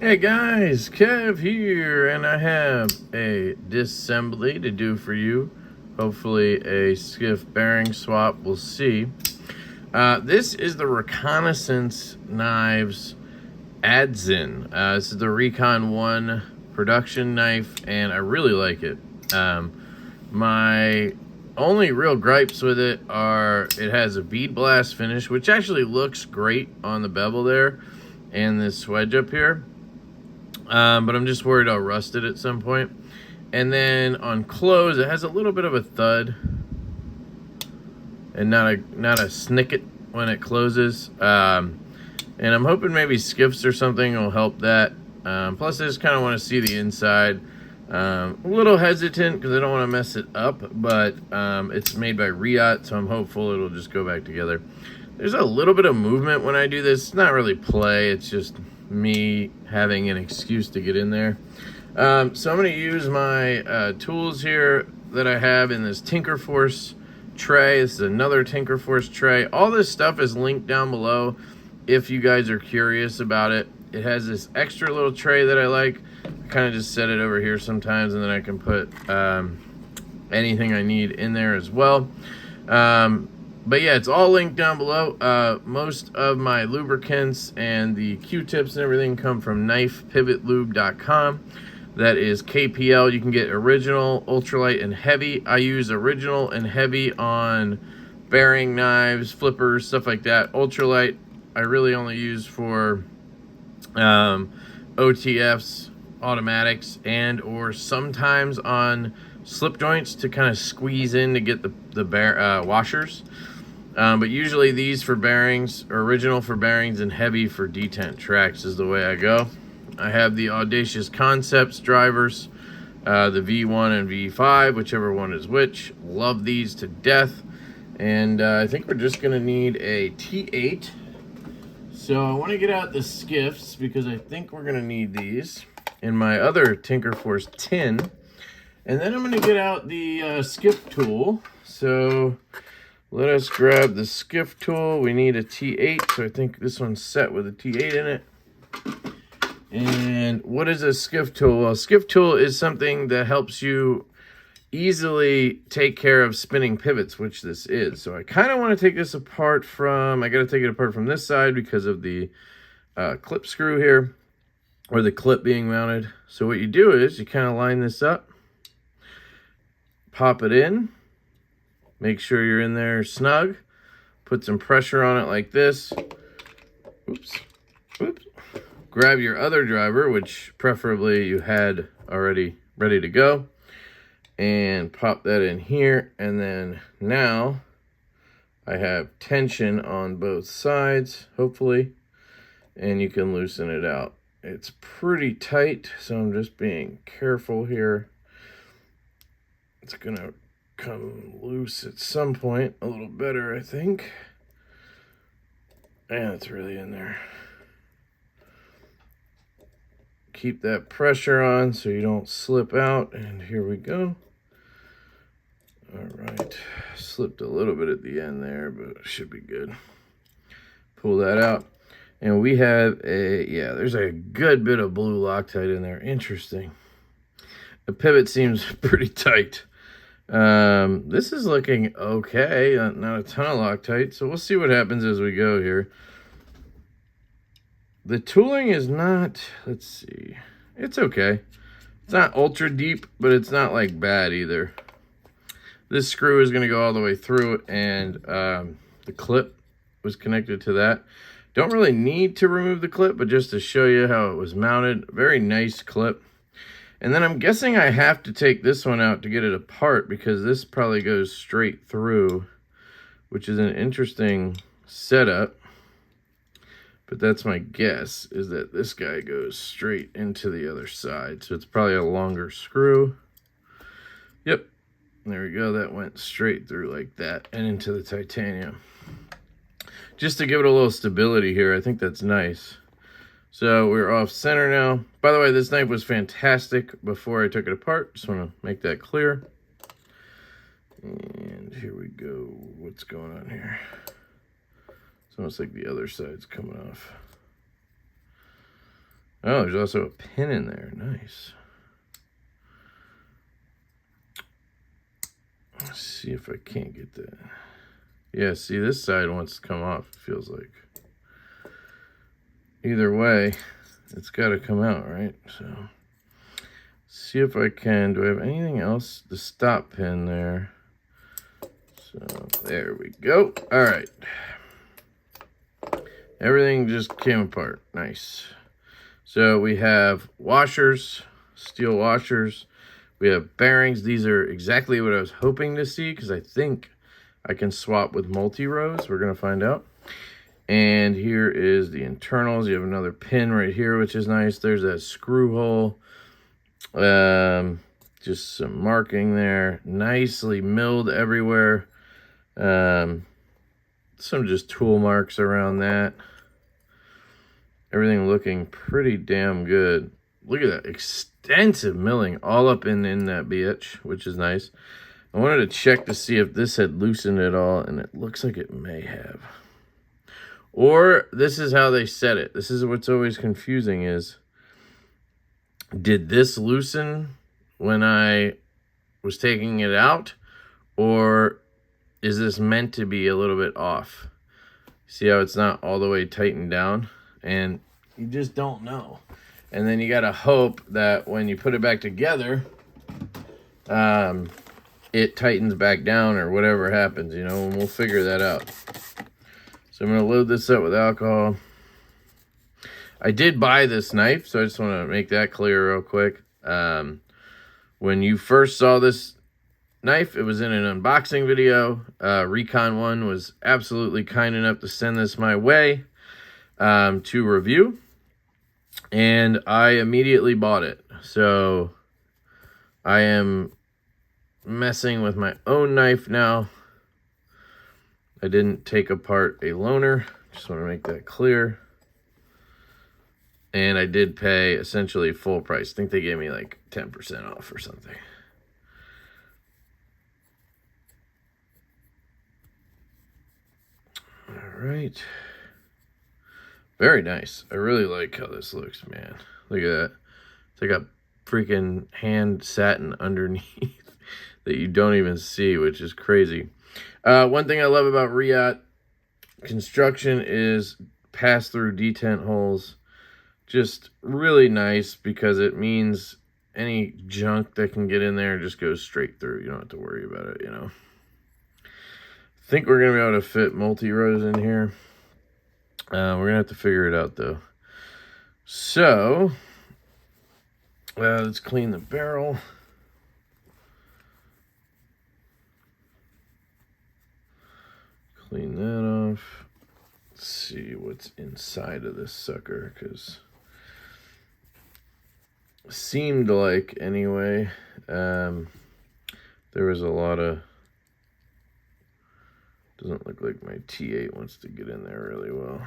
Hey guys, Kev here, and I have a disassembly to do for you. Hopefully a Skiff bearing swap, we'll see. This is the Reconnaissance Knives Adzin. This is the Recon 1 production knife, and I really like it. My only real gripes with it are it has a bead blast finish, which actually looks great on the bevel there, and this wedge up here. But I'm just worried I'll rust it at some point. And then on close, it has a little bit of a thud and not a snicket when it closes. And I'm hoping maybe Skiffs or something will help that. Plus, I just kind of want to see the inside. A little hesitant because I don't want to mess it up, but it's made by Riot, so I'm hopeful it'll just go back together. There's a little bit of movement when I do this. It's not really play, it's just me having an excuse to get in there. So I'm going to use my tools here that I have in this Tinker Force tray. This is another Tinker Force tray. All this stuff is linked down below if you guys are curious about it. It has this extra little tray that I like. I kind of just set it over here sometimes, and then I can put anything I need in there as well. But yeah, it's all linked down below. Most of my lubricants and the Q-tips and everything come from knifepivotlube.com. That is KPL. You can get original, ultralight, and heavy. I use original and heavy on bearing knives, flippers, stuff like that. Ultralight, I really only use for OTFs, automatics, and or sometimes on slip joints to kind of squeeze in to get the washers. But usually these for bearings, or original for bearings, and heavy for detent tracks is the way I go. I have the Audacious Concepts drivers, the V1 and V5, whichever one is which. Love these to death. And I think we're just going to need a T8. So I want to get out the Skiffs because I think we're going to need these in my other Tinker Force tin. And then I'm going to get out the Skiff tool. So let us grab the Skiff tool. We need a T8, so I think this one's set with a T8 in it. And what is a Skiff tool? Well, a Skiff tool is something that helps you easily take care of spinning pivots, which this is. So I kind of want to take this apart from, I got to take it apart from this side because of the clip screw here, or the clip being mounted. So what you do is you kind of line this up, pop it in, make sure you're in there snug, put some pressure on it like this. Oops. Oops. Grab your other driver, which preferably you had already ready to go, and pop that in here. And then now I have tension on both sides, hopefully, and you can loosen it out. It's pretty tight, so I'm just being careful here. It's gonna come loose at some point a little better, I think. And it's really in there. Keep that pressure on so you don't slip out, and here we go. All right, slipped a little bit at the end there, but it should be good. Pull that out, and we have a, yeah, there's a good bit of blue Loctite in there. Interesting. The pivot seems pretty tight. This is looking okay, not a ton of Loctite, so we'll see what happens as we go here. The tooling is not, let's see, it's okay. It's not ultra deep, but it's not like bad either. This screw is going to go all the way through it, and the clip was connected to that. Don't really need to remove the clip, but just to show you how it was mounted. Very nice clip. And then I'm guessing I have to take this one out to get it apart because this probably goes straight through, which is an interesting setup. But that's my guess, is that this guy goes straight into the other side. So it's probably a longer screw. Yep. There we go. That went straight through like that and into the titanium. Just to give it a little stability here, I think that's nice. So we're off center now. By the way, this knife was fantastic before I took it apart. Just want to make that clear. And here we go. What's going on here? It's almost like the other side's coming off. Oh, there's also a pin in there. Nice. Let's see if I can't get that. Yeah, see, this side wants to come off, it feels like. Either way, it's got to come out, right? So, see if I can. Do I have anything else? The stop pin there. So, there we go. All right. Everything just came apart. Nice. So, we have washers, steel washers. We have bearings. These are exactly what I was hoping to see because I think I can swap with multi-rows. We're going to find out. And here is the internals. You have another pin right here, which is nice. There's that screw hole. Just some marking there. Nicely milled everywhere. Some just tool marks around that. Everything looking pretty damn good. Look at that extensive milling all up in that bitch, which is nice. I wanted to check to see if this had loosened at all, and it looks like it may have. Or this is how they set it. This is what's always confusing is, did this loosen when I was taking it out? Or is this meant to be a little bit off? See how it's not all the way tightened down? And you just don't know. And then you got to hope that when you put it back together, it tightens back down or whatever happens, you know, and we'll figure that out. So I'm going to load this up with alcohol. I did buy this knife, so I just want to make that clear real quick. When you first saw this knife, it was in an unboxing video. Recon One was absolutely kind enough to send this my way to review. And I immediately bought it. So I am messing with my own knife now. I didn't take apart a loaner. Just want to make that clear. And I did pay essentially full price. I think they gave me like 10% off or something. All right. Very nice. I really like how this looks, man. Look at that. It's like a freaking hand satin underneath that you don't even see, which is crazy. One thing I love about Riot construction is pass-through detent holes. Just really nice because it means any junk that can get in there just goes straight through. You don't have to worry about it, you know. I think we're going to be able to fit multi-rows in here. We're going to have to figure it out, though. So, let's clean the barrel. Clean that off. Let's see what's inside of this sucker, because it seemed like, anyway, there was a lot of... Doesn't look like my T8 wants to get in there really well.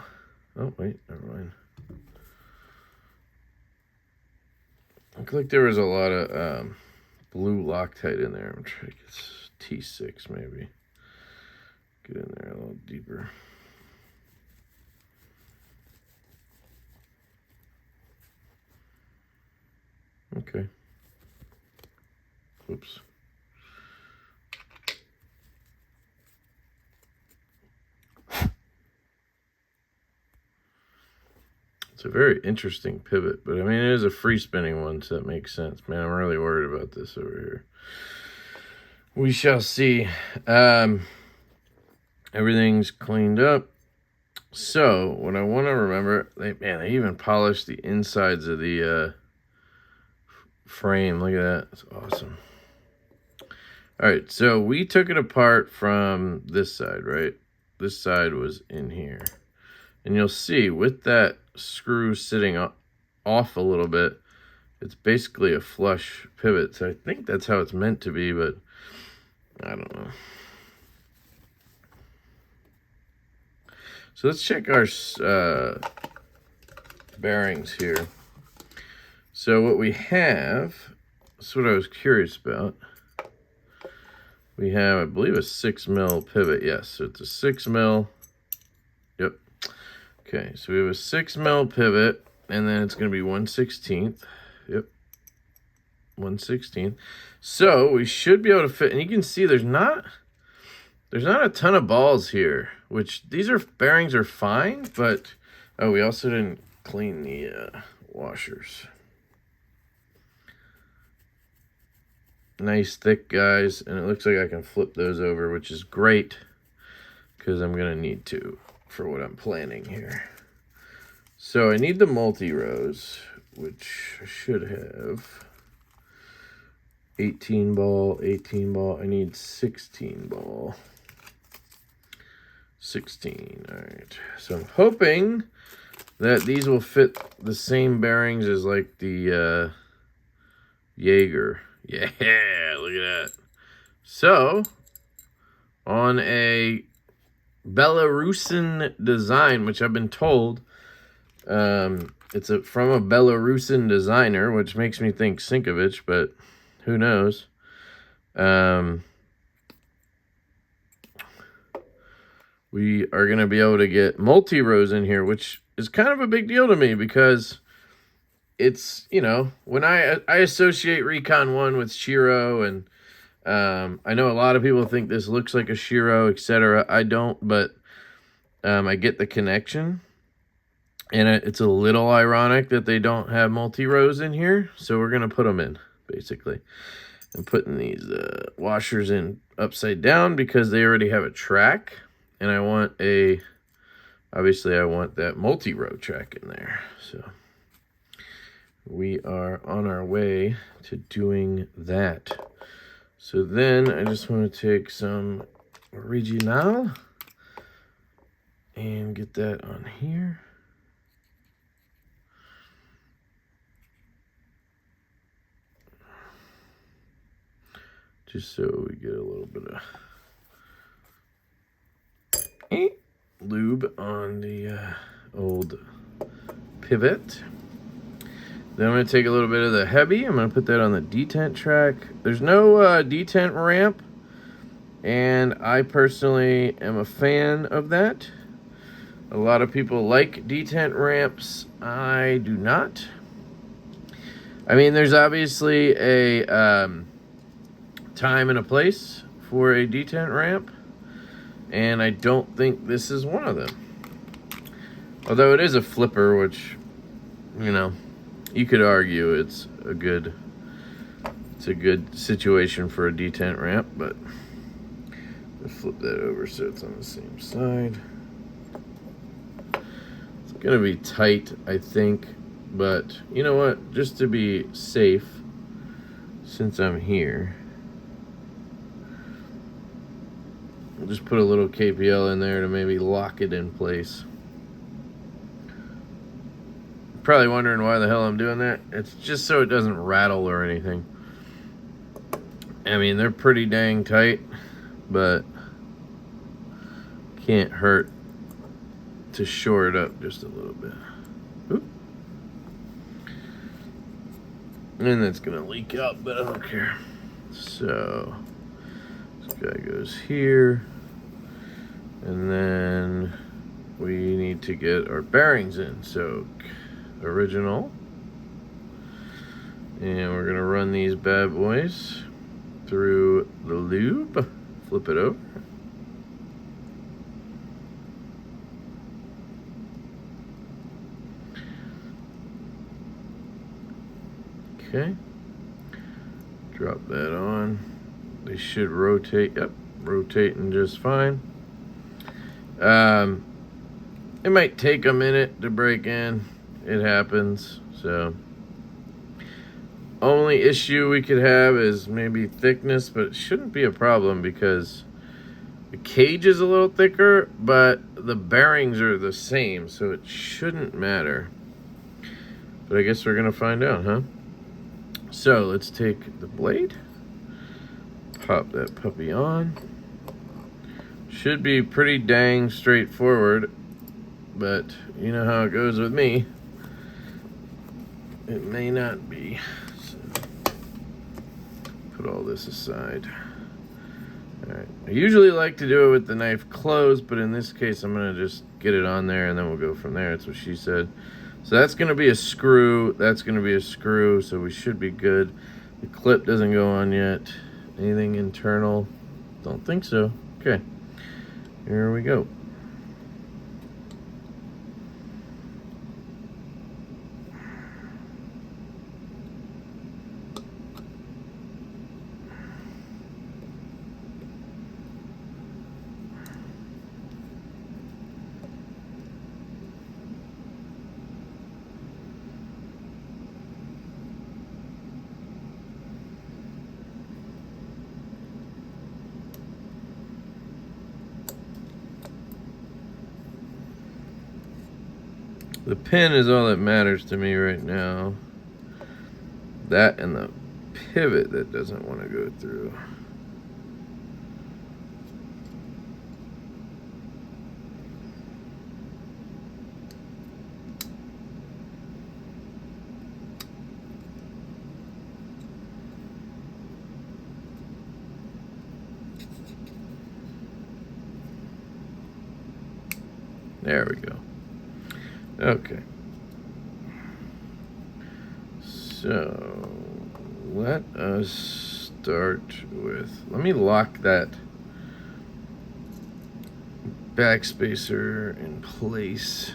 Oh, wait, never mind. Looked like there was a lot of blue Loctite in there. I'm trying to get T6 maybe. Get in there a little deeper. Okay. Oops. It's a very interesting pivot, but I mean, it is a free spinning one, so that makes sense. Man, I'm really worried about this over here. We shall see. Everything's cleaned up. So, what I want to remember, they even polished the insides of the frame. Look at that. It's awesome. All right, so we took it apart from this side, right? This side was in here. And you'll see with that screw sitting off a little bit, it's basically a flush pivot. So I think that's how it's meant to be, but I don't know. So let's check our bearings here. So what we have, that's what I was curious about. We have, I believe, a 6mm pivot. Yes, so it's a 6mm. Yep. Okay, so we have a 6mm pivot, and then it's going to be 1/16. Yep, 1/16. So we should be able to fit, and you can see there's not a ton of balls here, which these bearings are fine, but oh, we also didn't clean the washers. Nice thick guys, and it looks like I can flip those over, which is great because I'm gonna need to for what I'm planning here. So I need the multi-rows, which I should have. 18 ball, 18 ball. I need 16 ball. 16. All right. So I'm hoping that these will fit the same bearings as like the Jaeger. Yeah, look at that. So on a Belarusian design, which I've been told it's from a Belarusian designer, which makes me think Sinkovich, but who knows. We are going to be able to get multi-rows in here, which is kind of a big deal to me because it's, you know, when I associate Recon 1 with Shiro, and I know a lot of people think this looks like a Shiro, etc. I don't, but I get the connection. And it's a little ironic that they don't have multi-rows in here, so we're going to put them in, basically. I'm putting these washers in upside down because they already have a track, and I want obviously I want that multi-row track in there. So we are on our way to doing that. So then I just want to take some Original and get that on here. Just so we get a little bit of lube on the old pivot. Then I'm going to take a little bit of the heavy. I'm going to put that on the detent track. There's no detent ramp, and I personally am a fan of that. A lot of people like detent ramps. I do not. I mean, there's obviously a time and a place for a detent ramp, and I don't think this is one of them. Although it is a flipper, which, you know, you could argue it's a good situation for a detent ramp, but let's flip that over so it's on the same side. It's gonna be tight, I think, but you know what? Just to be safe, since I'm here, I'll just put a little KPL in there to maybe lock it in place. Probably wondering why the hell I'm doing that. It's just so it doesn't rattle or anything. I mean, they're pretty dang tight, but can't hurt to shore it up just a little bit. Oop. And that's gonna leak out, but I don't care. So this guy goes here, and then we need to get our bearings in. So original, and we're gonna run these bad boys through the lube. Flip it over. Okay, drop that on. They should rotate. Yep, rotating just fine. It might take a minute to break in. It happens. So only issue we could have is maybe thickness, but it shouldn't be a problem because the cage is a little thicker, but the bearings are the same, so it shouldn't matter. But I guess we're gonna find out, huh? So let's take the blade, pop that puppy on. Should be pretty dang straightforward, but you know how it goes with me. It may not be. So put all this aside. Alright, I usually like to do it with the knife closed, but in this case I'm going to just get it on there and then we'll go from there. That's what she said. So that's going to be a screw. That's going to be a screw. So we should be good. The clip doesn't go on yet. Anything internal? Don't think so. Okay. Here we go. The pin is all that matters to me right now. That and the pivot that doesn't want to go through. There we go. Okay. So let us start with, let me lock that backspacer in place.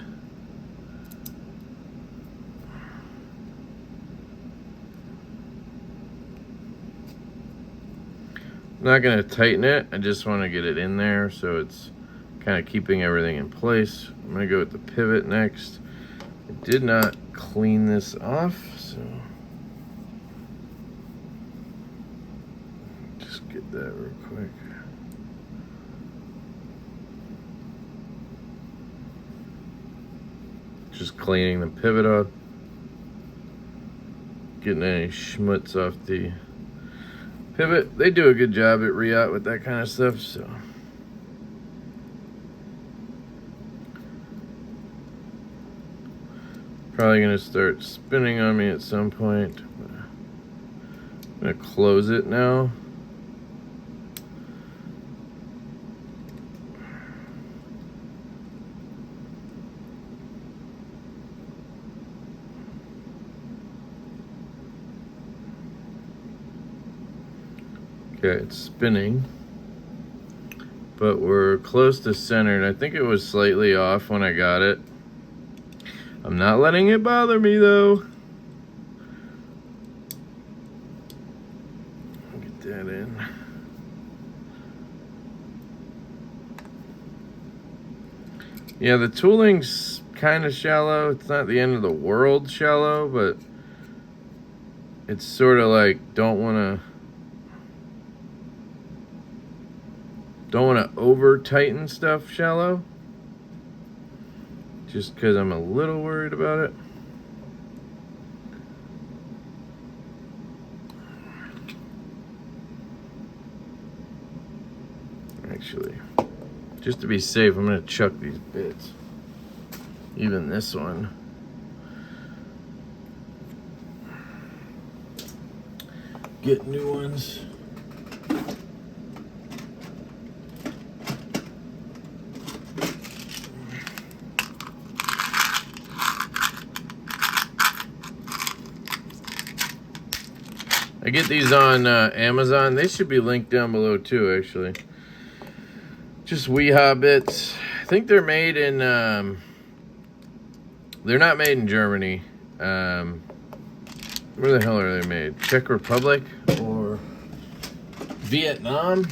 I'm not going to tighten it. I just want to get it in there so it's kind of keeping everything in place. I'm going to go with the pivot next. I did not clean this off, so just get that real quick. Just cleaning the pivot off. Getting any schmutz off the pivot. They do a good job at Riot with that kind of stuff, so. Probably gonna start spinning on me at some point. I'm gonna close it now. Okay, it's spinning, but we're close to centered. I think it was slightly off when I got it. I'm not letting it bother me though. Get that in. Yeah, the tooling's kind of shallow. It's not the end of the world shallow, but it's sort of like don't want to over tighten stuff shallow. Just because I'm a little worried about it. Actually, just to be safe, I'm going to chuck these bits. Even this one. Get new ones. I get these on Amazon. They should be linked down below too, actually. Just Weehaw bits. I think they're made in, they're not made in Germany. Where the hell are they made? Czech Republic or Vietnam?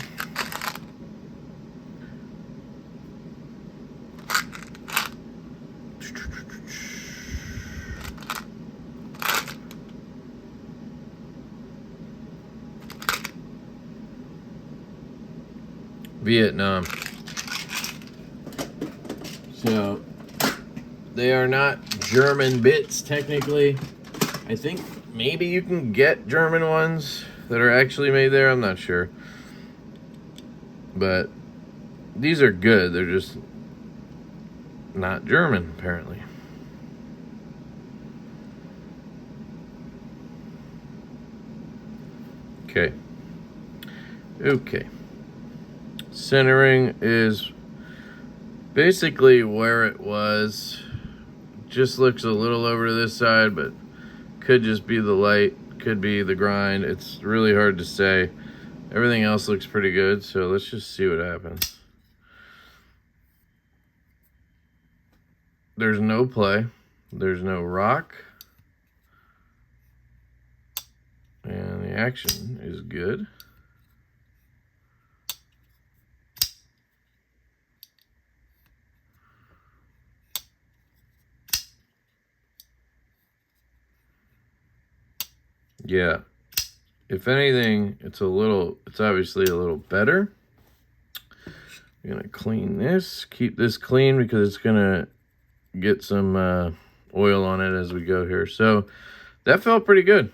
Vietnam. So they are not German bits technically. I think maybe you can get German ones that are actually made there. I'm not sure. But these are good. They're just not German apparently. Okay. Okay. Centering is basically where it was. just looks a little over to this side, but could just be the light, could be the grind. It's really hard to say. Everything else looks pretty good, so let's just see what happens. There's no play. There's no rock. And the action is good. Yeah. If anything, it's obviously a little better. I'm gonna clean this, keep this clean because it's gonna get some oil on it as we go here. So that felt pretty good.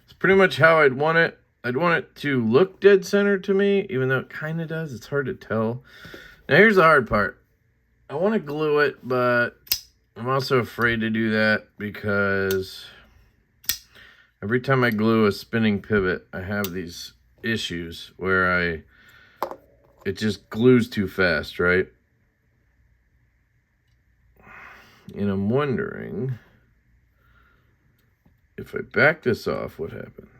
It's pretty much how I'd want it. I'd want it to look dead center to me, even though it kind of does. It's hard to tell. Now here's the hard part. I want to glue it, but I'm also afraid to do that because every time I glue a spinning pivot, I have these issues where it just glues too fast, right? And I'm wondering if I back this off, what happens?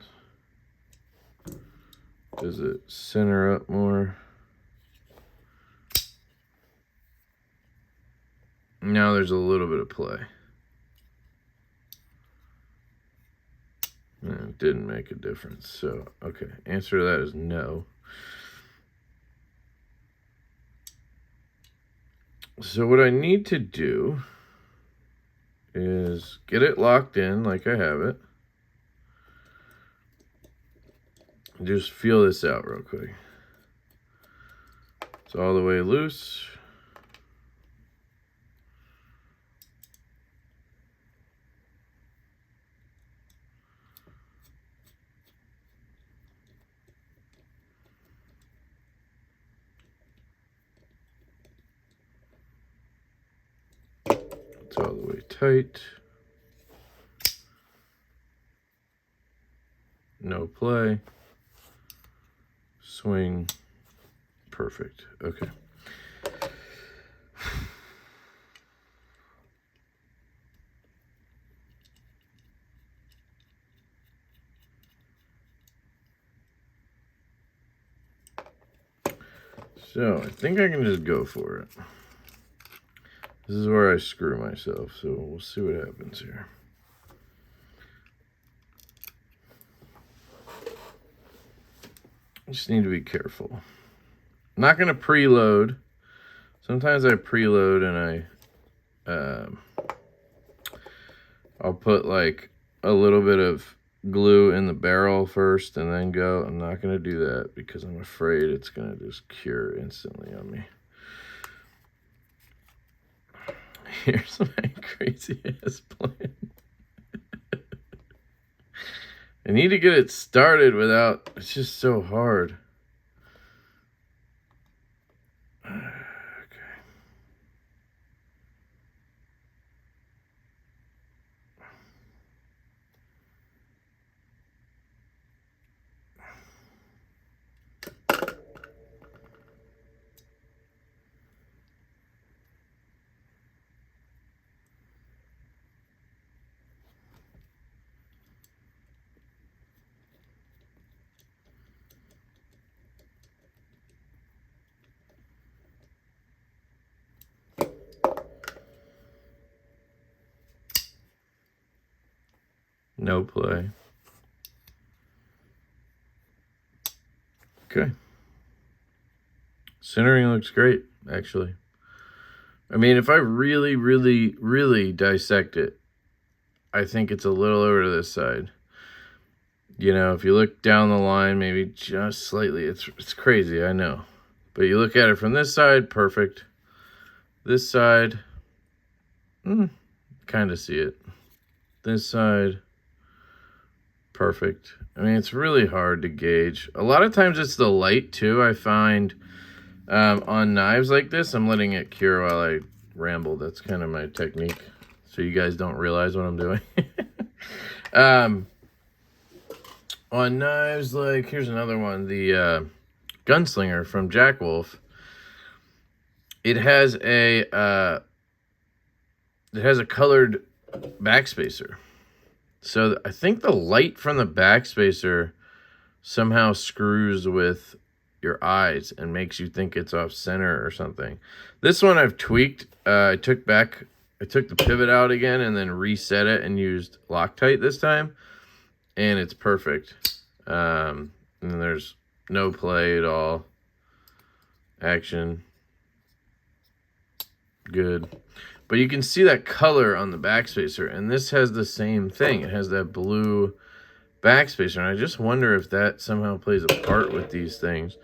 Does it center up more? Now there's a little bit of play. It didn't make a difference. So, okay, answer to that is no. So what I need to do is get it locked in like I have it. Just feel this out real quick. It's all the way loose. It's all the way tight. No play. Swing. Perfect. Okay. So I think I can just go for it. This is where I screw myself, so we'll see what happens here. Just need to be careful. I'm not going to preload. Sometimes I preload and I'll put like a little bit of glue in the barrel first and then go. I'm not going to do that because I'm afraid it's going to just cure instantly on me. Here's my crazy ass plan. I need to get it started without, it's just so hard. Okay. No play. Okay. Centering looks great, actually. I mean, if I really, really, really dissect it, I think it's a little over to this side. You know, if you look down the line, maybe just slightly, it's crazy, I know. But you look at it from this side, perfect. This side, kind of see it. This side, perfect. I mean, it's really hard to gauge. A lot of times it's the light too. I find on knives like this, I'm letting it cure while I ramble. That's kind of my technique, so you guys don't realize what I'm doing. On knives, like here's another one, the Gunslinger from Jack Wolf. it has a colored backspacer. So I think the light from the backspacer somehow screws with your eyes and makes you think it's off center or something. This one I've tweaked. I took the pivot out again and then reset it and used Loctite this time, and it's perfect. And there's no play at all. Action. Good. But you can see that color on the backspacer, and this has the same thing. It has that blue backspacer, and I just wonder if that somehow plays a part with these things.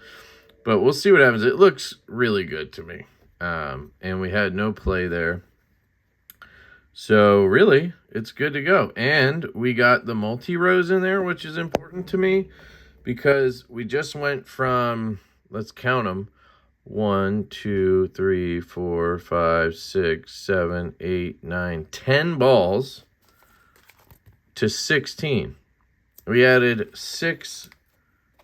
But we'll see what happens. It looks really good to me. And we had no play there. So really, it's good to go. And we got the multi-rows in there, which is important to me because we just went from, let's count them, 1, 2, 3, 4, 5, 6, 7, 8, 9, 10 balls to 16. We added 6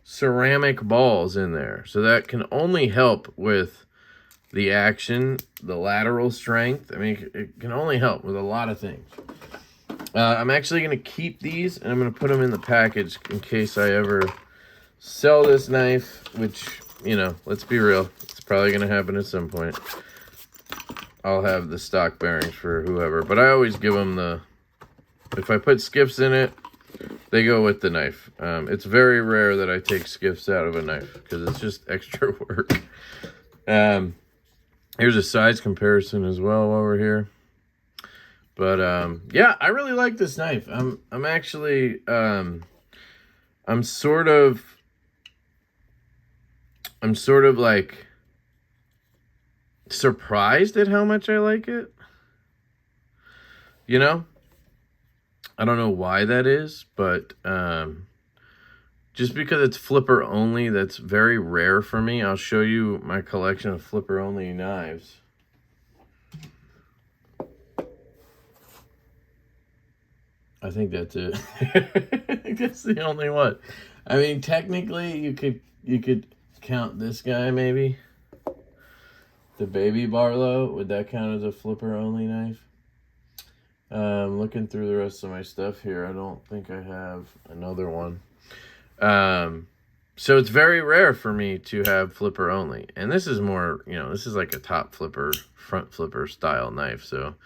ceramic balls in there. So that can only help with the action, the lateral strength. I mean, it can only help with a lot of things. I'm actually going to keep these, and I'm going to put them in the package in case I ever sell this knife, which, you know, let's be real, it's probably going to happen at some point. I'll have the stock bearings for whoever, but I always give them if I put skiffs in it, they go with the knife. It's very rare that I take skiffs out of a knife because it's just extra work. Here's a size comparison as well while we're here. But yeah, I really like this knife. I'm actually I'm sort of like surprised at how much I like it. You know? I don't know why that is, but just because it's flipper only, that's very rare for me. I'll show you my collection of flipper only knives. I think that's it. I think that's the only one. I mean, technically, you could count this guy maybe. The Baby Barlow, would that count as a flipper only knife? Looking through the rest of my stuff here, I don't think I have another one. So it's very rare for me to have flipper only. And this is more, you know, this is like a top flipper, front flipper style knife. So,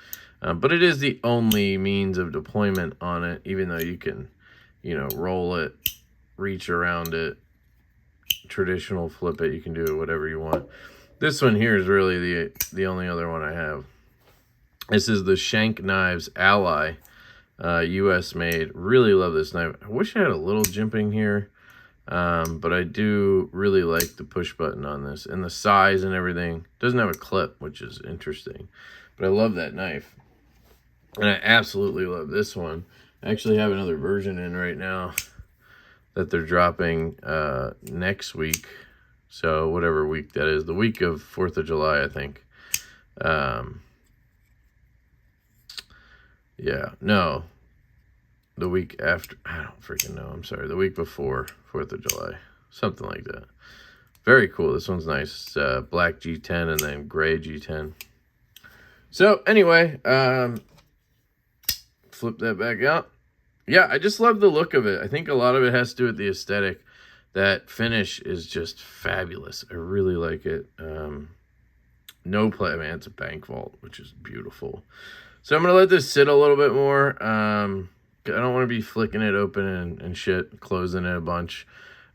but it is the only means of deployment on it, even though you can, you know, roll it, reach around it, traditional flip it, you can do it whatever you want. This one here is really the only other one I have. This is the Shank Knives Ally, US made. Really love this knife. I wish I had a little jimping here, but I do really like the push button on this and the size and everything. Doesn't have a clip, which is interesting, but I love that knife. And I absolutely love this one. I actually have another version in right now that they're dropping next week. So whatever week that is, the week of 4th of July, I think. Yeah, no, the week after, I don't freaking know, I'm sorry, the week before 4th of July, something like that. Very cool, this one's nice, black G10 and then gray G10. So anyway, flip that back out. Yeah, I just love the look of it. I think a lot of it has to do with the aesthetic. That finish is just fabulous. I really like it. No play, man, it's a bank vault, which is beautiful. So I'm going to let this sit a little bit more. I don't want to be flicking it open and shit, closing it a bunch.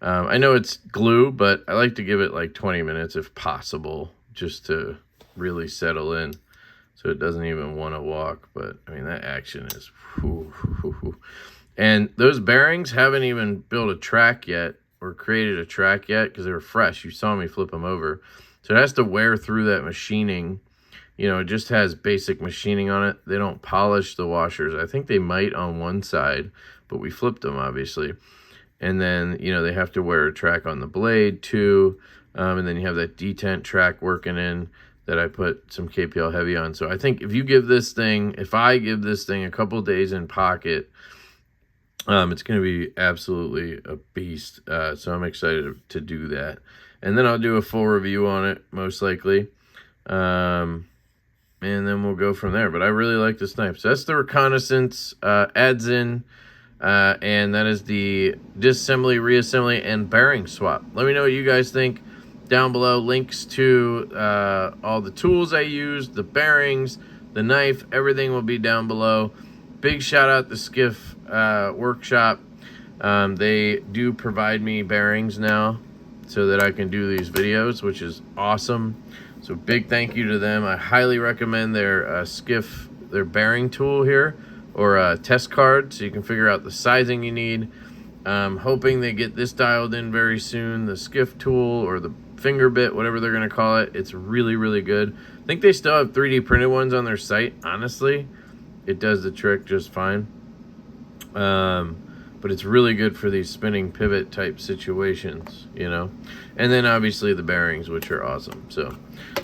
I know it's glue, but I like to give it like 20 minutes if possible, just to really settle in so it doesn't even want to walk. But, I mean, that action is... Whoo, whoo, whoo. And those bearings haven't even built a track yet or created a track yet because they were fresh. You saw me flip them over. So it has to wear through that machining. You know, it just has basic machining on it. They don't polish the washers. I think they might on one side, but we flipped them, obviously. And then, you know, they have to wear a track on the blade, too. And then you have that detent track working in that I put some KPL heavy on. So I think if I give this thing a couple days in pocket, it's going to be absolutely a beast. So I'm excited to do that. And then I'll do a full review on it, most likely. And then we'll go from there. But I really like this knife. So that's the Reconnaissance Adzin, and that is the disassembly, reassembly, and bearing swap. Let me know what you guys think down below. Links to all the tools I used, the bearings, the knife, everything will be down below. Big shout out to Skiff Workshop. They do provide me bearings now so that I can do these videos, which is awesome. So big thank you to them. I highly recommend their Skiff, their bearing tool here, or a test card, so you can figure out the sizing you need. Hoping they get this dialed in very soon, the Skiff tool or the finger bit, whatever they're gonna call it. It's really, really good. I think they still have 3D printed ones on their site. Honestly, it does the trick just fine. But it's really good for these spinning pivot type situations, you know. And then obviously the bearings, which are awesome. So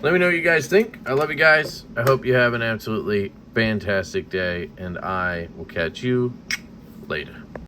let me know what you guys think. I love you guys. I hope you have an absolutely fantastic day, and I will catch you later.